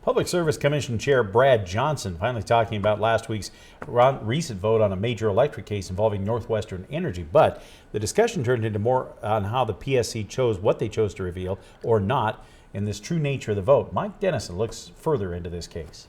Public Service Commission Chair Brad Johnson finally talking about last week's recent vote on a major electric case involving Northwestern Energy. But the discussion turned into more on how the PSC chose what they chose to reveal or not in this true nature of the vote. Mike Dennison looks further into this case.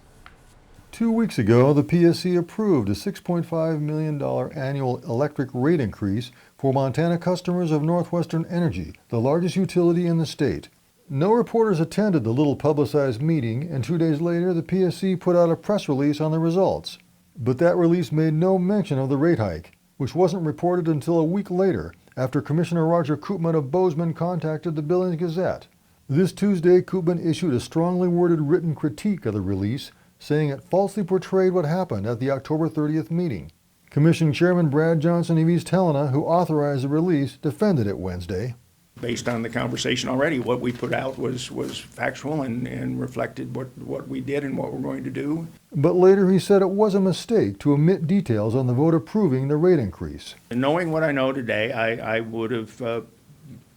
2 weeks ago, the PSC approved a $6.5 million annual electric rate increase for Montana customers of Northwestern Energy, the largest utility in the state. No reporters attended the little publicized meeting, and 2 days later, the PSC put out a press release on the results. But that release made no mention of the rate hike, which wasn't reported until a week later, after Commissioner Roger Koopman of Bozeman contacted the Billings Gazette. This Tuesday, Koopman issued a strongly worded written critique of the release, saying it falsely portrayed what happened at the October 30th meeting. Commission Chairman Brad Johnson of East Helena, who authorized the release, defended it Wednesday. Based on the conversation already, what we put out was factual and reflected what we did and what we're going to do. But later he said it was a mistake to omit details on the vote approving the rate increase. And knowing what I know today, I would have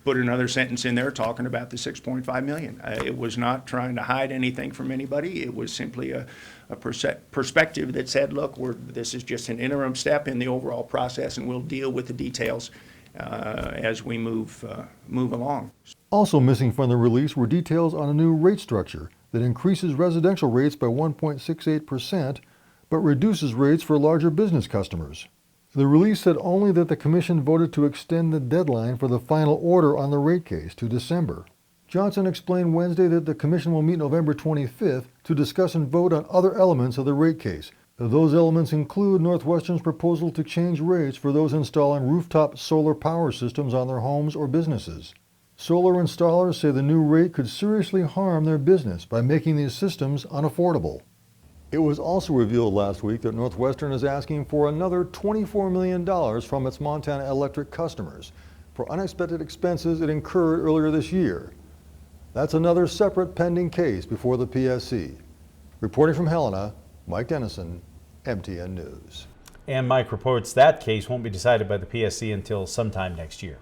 put another sentence in there talking about the $6.5 million. It was not trying to hide anything from anybody. It was simply a perspective that said, look, this is just an interim step in the overall process, and we'll deal with the details as we move along. Also missing from the release were details on a new rate structure that increases residential rates by 1.68%, but reduces rates for larger business customers. The release said only that the Commission voted to extend the deadline for the final order on the rate case to December. Johnson explained Wednesday that the Commission will meet November 25th to discuss and vote on other elements of the rate case. Those elements include Northwestern's proposal to change rates for those installing rooftop solar power systems on their homes or businesses. Solar installers say the new rate could seriously harm their business by making these systems unaffordable. It was also revealed last week that Northwestern is asking for another $24 million from its Montana electric customers for unexpected expenses it incurred earlier this year. That's another separate pending case before the PSC. Reporting from Helena, Mike Dennison, MTN News. And Mike reports that case won't be decided by the PSC until sometime next year.